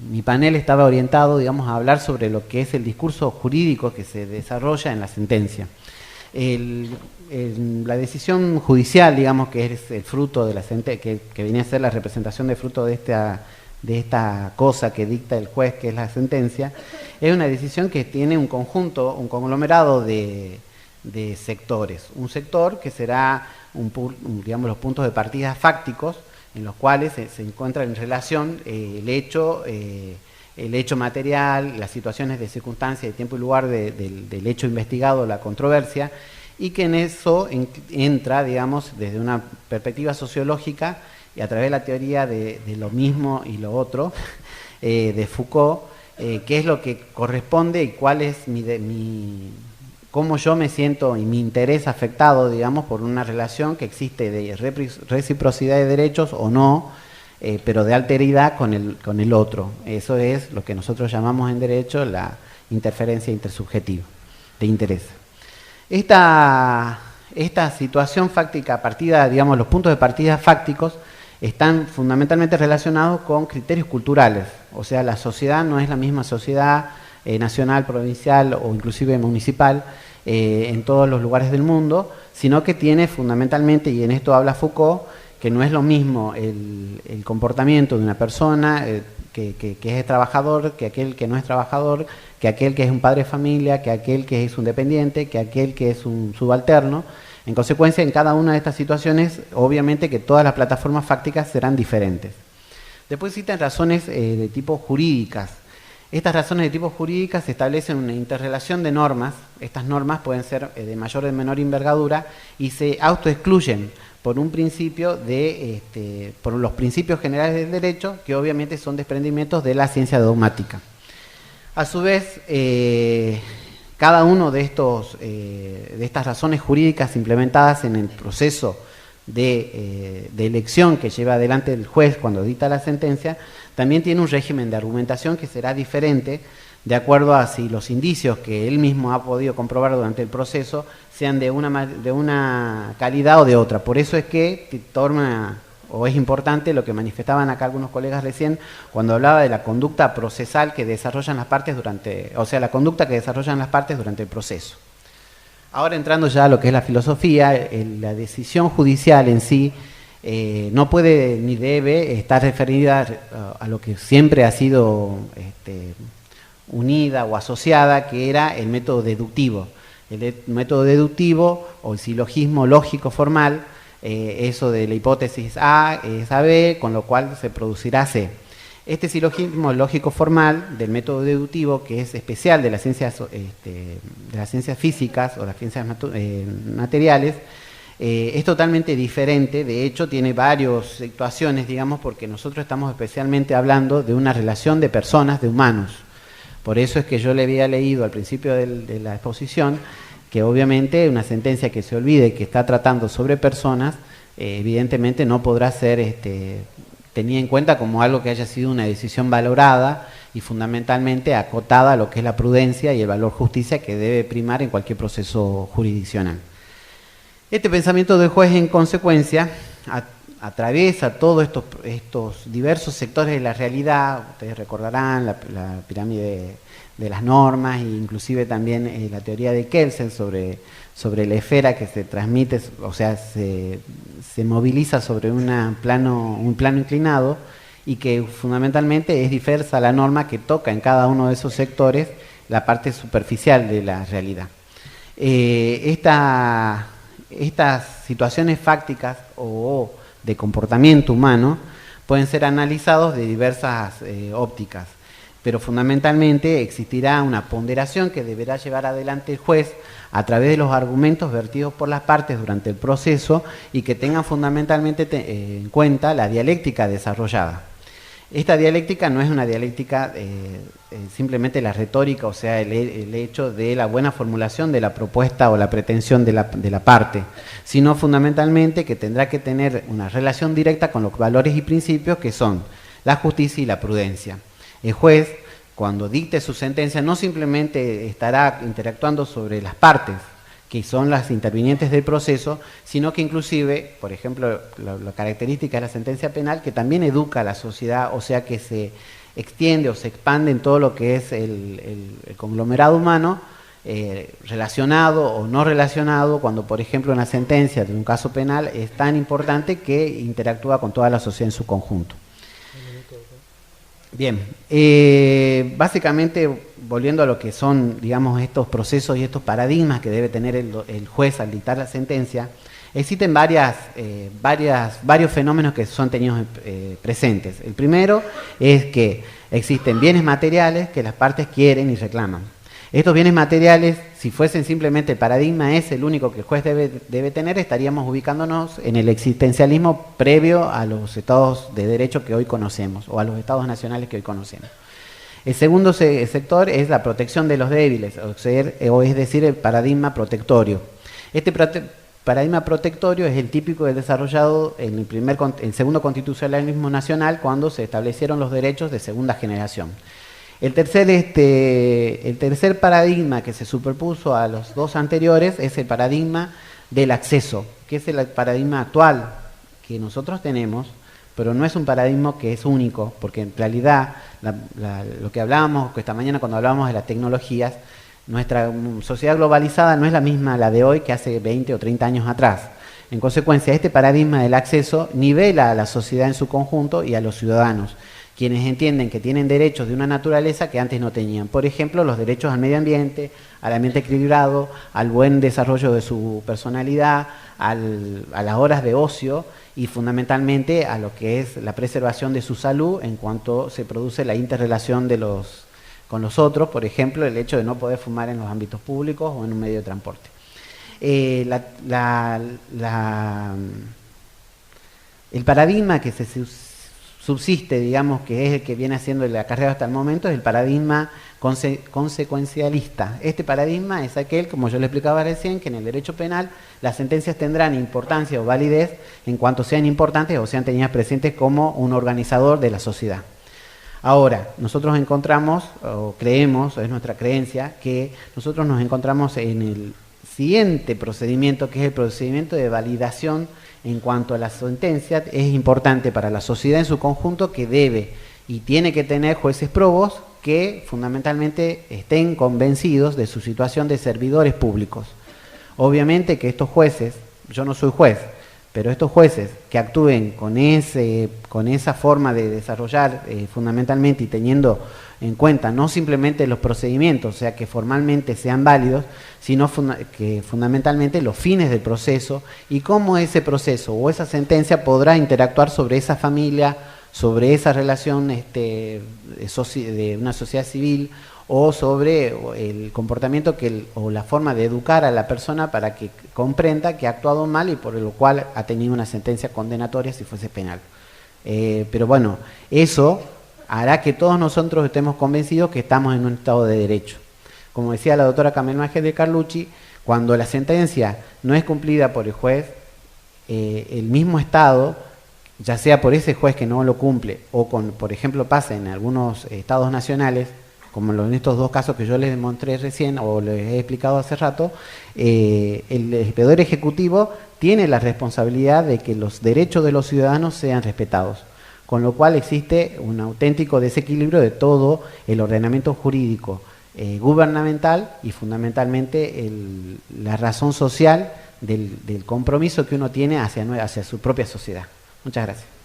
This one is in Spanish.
mi panel estaba orientado, digamos, a hablar sobre lo que es el discurso jurídico que se desarrolla en la sentencia. La decisión judicial, digamos, que es el fruto de la sentencia, que viene a ser la representación de fruto de esta cosa que dicta el juez, que es la sentencia, es una decisión que tiene un conjunto, un conglomerado de sectores. Un sector que será, digamos, los puntos de partida fácticos, en los cuales se encuentra en relación el hecho material, las situaciones de circunstancia, de tiempo y lugar del hecho investigado, la controversia, y que en eso entra, digamos, desde una perspectiva sociológica y a través de la teoría de lo mismo y lo otro, de Foucault, qué es lo que corresponde y cuál es cómo yo me siento y mi interés afectado, digamos, por una relación que existe de reciprocidad de derechos o no, pero de alteridad con el otro. Eso es lo que nosotros llamamos en derecho la interferencia intersubjetiva de interés. Esta situación fáctica partida, digamos, los puntos de partida fácticos están fundamentalmente relacionados con criterios culturales. O sea, la sociedad no es la misma sociedad nacional, provincial o inclusive municipal en todos los lugares del mundo, sino que tiene fundamentalmente, y en esto habla Foucault, que no es lo mismo el comportamiento de una persona que es trabajador, que aquel que no es trabajador, que aquel que es un padre de familia, que aquel que es un dependiente, que aquel que es un subalterno. En consecuencia, en cada una de estas situaciones, obviamente que todas las plataformas fácticas serán diferentes. Después existen razones de tipo jurídicas. Estas razones de tipo jurídicas establecen una interrelación de normas. Estas normas pueden ser de mayor o de menor envergadura y se autoexcluyen por un principio por los principios generales del derecho, que obviamente son desprendimientos de la ciencia dogmática. A su vez, cada uno de estas razones jurídicas implementadas en el proceso de elección que lleva adelante el juez cuando dicta la sentencia, también tiene un régimen de argumentación que será diferente de acuerdo a si los indicios que él mismo ha podido comprobar durante el proceso sean de una calidad o de otra. Por eso es que es importante lo que manifestaban acá algunos colegas recién cuando hablaba de la conducta procesal que desarrollan las partes la conducta que desarrollan las partes durante el proceso. Ahora entrando ya a lo que es la filosofía, la decisión judicial en sí no puede ni debe estar referida a lo que siempre ha sido unida o asociada, que era el método deductivo. El método deductivo o el silogismo lógico formal, eso de la hipótesis A es a B, con lo cual se producirá C. Este silogismo lógico formal del método deductivo, que es especial de las ciencias físicas o las ciencias materiales, es totalmente diferente. De hecho, tiene varias situaciones, digamos, porque nosotros estamos especialmente hablando de una relación de personas, de humanos. Por eso es que yo le había leído al principio de la exposición que obviamente una sentencia que se olvide que está tratando sobre personas, evidentemente no podrá ser tenida en cuenta como algo que haya sido una decisión valorada y fundamentalmente acotada a lo que es la prudencia y el valor justicia que debe primar en cualquier proceso jurisdiccional. Este pensamiento del juez, en consecuencia, atraviesa todos estos diversos sectores de la realidad. Ustedes recordarán la pirámide de las normas e inclusive también la teoría de Kelsen sobre la esfera que se transmite, o sea, se moviliza sobre un plano inclinado y que fundamentalmente es diversa la norma que toca en cada uno de esos sectores la parte superficial de la realidad. Estas situaciones fácticas o de comportamiento humano pueden ser analizados de diversas ópticas, pero fundamentalmente existirá una ponderación que deberá llevar adelante el juez a través de los argumentos vertidos por las partes durante el proceso y que tengan fundamentalmente en cuenta la dialéctica desarrollada. Esta dialéctica no es una dialéctica simplemente la retórica, o sea, el hecho de la buena formulación de la propuesta o la pretensión de la parte, sino fundamentalmente que tendrá que tener una relación directa con los valores y principios que son la justicia y la prudencia. El juez, cuando dicte su sentencia, no simplemente estará interactuando sobre las partes, que son las intervinientes del proceso, sino que inclusive, por ejemplo, la característica de la sentencia penal, que también educa a la sociedad, o sea que se extiende o se expande en todo lo que es el conglomerado humano, relacionado o no relacionado, cuando por ejemplo una sentencia de un caso penal es tan importante que interactúa con toda la sociedad en su conjunto. Bien, básicamente volviendo a lo que son, digamos, estos procesos y estos paradigmas que debe tener el juez al dictar la sentencia, existen varios fenómenos que son tenidos presentes. El primero es que existen bienes materiales que las partes quieren y reclaman. Estos bienes materiales, si fuesen simplemente el paradigma es el único que el juez debe tener, estaríamos ubicándonos en el existencialismo previo a los estados de derecho que hoy conocemos, o a los estados nacionales que hoy conocemos. El segundo sector es la protección de los débiles, o es decir, el paradigma protectorio. Paradigma protectorio es el típico desarrollado en el segundo constitucionalismo nacional, cuando se establecieron los derechos de segunda generación. El tercer paradigma que se superpuso a los dos anteriores es el paradigma del acceso, que es el paradigma actual que nosotros tenemos, pero no es un paradigma que es único, porque en realidad lo que hablábamos esta mañana cuando hablábamos de las tecnologías, nuestra sociedad globalizada no es la misma a la de hoy que hace 20 o 30 años atrás. En consecuencia, este paradigma del acceso nivela a la sociedad en su conjunto y a los ciudadanos, quienes entienden que tienen derechos de una naturaleza que antes no tenían. Por ejemplo, los derechos al medio ambiente, al ambiente equilibrado, al buen desarrollo de su personalidad, a las horas de ocio y fundamentalmente a lo que es la preservación de su salud en cuanto se produce la interrelación con los otros, por ejemplo, el hecho de no poder fumar en los ámbitos públicos o en un medio de transporte. El paradigma que se subsiste, digamos, que es el que viene haciendo el acarreado hasta el momento, es el paradigma consecuencialista. Este paradigma es aquel, como yo le explicaba recién, que en el derecho penal las sentencias tendrán importancia o validez en cuanto sean importantes o sean tenidas presentes como un organizador de la sociedad. Ahora, nosotros encontramos, o creemos, o es nuestra creencia, que nosotros nos encontramos en el siguiente procedimiento, que es el procedimiento de validación en cuanto a la sentencia. Es importante para la sociedad en su conjunto que debe y tiene que tener jueces probos que fundamentalmente estén convencidos de su situación de servidores públicos. Obviamente que estos jueces, yo no soy juez, pero estos jueces que actúen con esa forma de desarrollar fundamentalmente y teniendo en cuenta no simplemente los procedimientos, o sea, que formalmente sean válidos, sino que fundamentalmente los fines del proceso y cómo ese proceso o esa sentencia podrá interactuar sobre esa familia, sobre esa relación de una sociedad civil, o sobre el comportamiento o la forma de educar a la persona para que comprenda que ha actuado mal y por lo cual ha tenido una sentencia condenatoria si fuese penal. Pero bueno, eso hará que todos nosotros estemos convencidos que estamos en un estado de derecho. Como decía la doctora Carmen Mángel de Carlucci, cuando la sentencia no es cumplida por el juez, el mismo Estado, ya sea por ese juez que no lo cumple, o por ejemplo pasa en algunos estados nacionales, como en estos dos casos que yo les demostré recién o les he explicado hace rato, el Poder Ejecutivo tiene la responsabilidad de que los derechos de los ciudadanos sean respetados, con lo cual existe un auténtico desequilibrio de todo el ordenamiento jurídico gubernamental y fundamentalmente la razón social del compromiso que uno tiene hacia su propia sociedad. Muchas gracias.